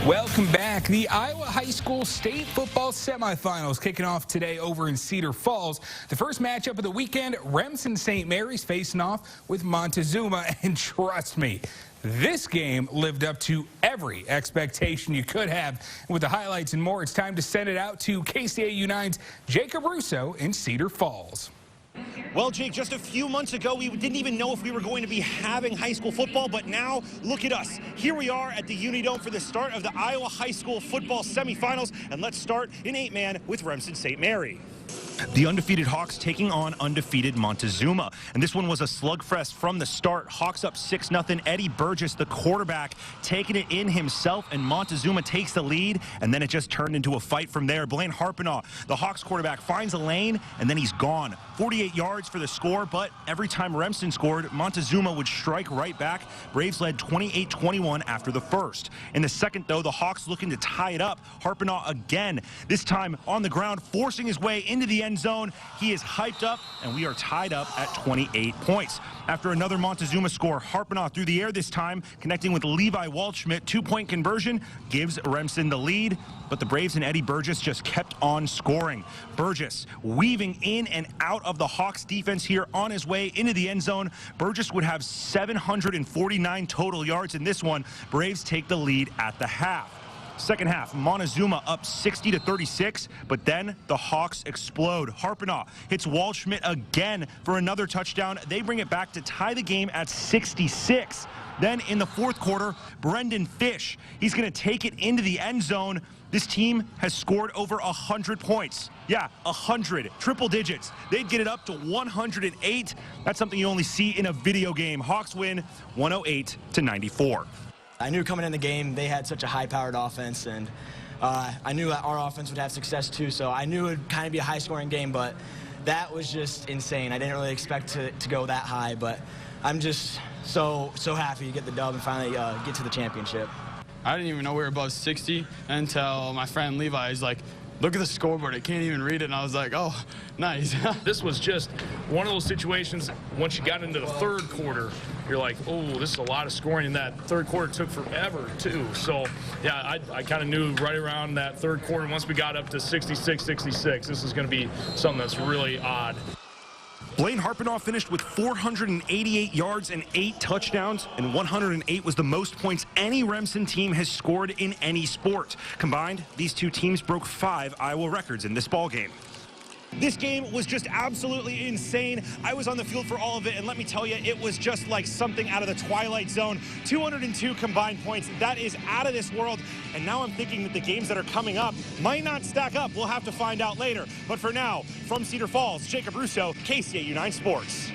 Welcome back. The Iowa High School State Football Semifinals kicking off today over in Cedar Falls. The first matchup of the weekend, Remsen St. Mary's facing off with Montezuma. And trust me, this game lived up to every expectation you could have. And with the highlights and more, it's time to send it out to KCAU-9's Jacob Russo in Cedar Falls. Well, Jake, just a few months ago, we didn't even know if we were going to be having high school football, but now look at us. Here we are at the Unidome for the start of the Iowa High School football semifinals, and let's start in 8-man with Remsen St. Mary. The undefeated Hawks taking on undefeated Montezuma. And this one was a slugfest from the start. Hawks up 6-0. Eddie Burgess, the quarterback, taking it in himself, and Montezuma takes the lead, and then it just turned into a fight from there. Blaine Harpinaugh, the Hawks quarterback, finds a lane, and then he's gone. 48 yards for the score, but every time Remsen scored, Montezuma would strike right back. Braves led 28-21 after the first. In the second, though, the Hawks looking to tie it up. Harpinaugh again, this time on the ground, forcing his way into the end zone. He is hyped up, and we are tied up at 28 points. After another Montezuma score, Harpinaugh through the air this time, connecting with Levi Waldschmidt. 2-point conversion gives Remsen the lead, but the Braves and Eddie Burgess just kept on scoring. Burgess weaving in and out of the Hawks defense here on his way into the end zone. Burgess would have 749 total yards in this one. Braves take the lead at the half. Second half, Montezuma up 60-36, but then the Hawks explode. Harpinaugh hits Waldschmidt again for another touchdown. They bring it back to tie the game at 66. Then in the fourth quarter, Brendan Fish, he's going to take it into the end zone. This team has scored over 100 points. Yeah, 100, triple digits. They'd get it up to 108. That's something you only see in a video game. Hawks win 108-94. I knew coming in the game they had such a high-powered offense, and I knew that our offense would have success too, so I knew it would kind of be a high-scoring game, but that was just insane. I didn't really expect to go that high, but I'm just so happy to get the dub and finally get to the championship. I didn't even know we were above 60 until my friend Levi is like, look at the scoreboard, I can't even read it, and I was like, oh, nice. This was just one of those situations, once you got into the third quarter, you're like, oh, this is a lot of scoring, and that third quarter took forever, too. So, yeah, I kind of knew right around that third quarter, once we got up to 66-66, this is going to be something that's really odd. Blaine Harpinaugh finished with 488 yards and 8 touchdowns, and 108 was the most points any Remsen team has scored in any sport. Combined, these two teams broke 5 Iowa records in this ballgame. This game was just absolutely insane. I was on the field for all of it, and let me tell you, it was just like something out of the Twilight Zone. 202 combined points. That is out of this world. And now I'm thinking that the games that are coming up might not stack up. We'll have to find out later. But for now, from Cedar Falls, Jacob Russo, KCAU-9 Sports.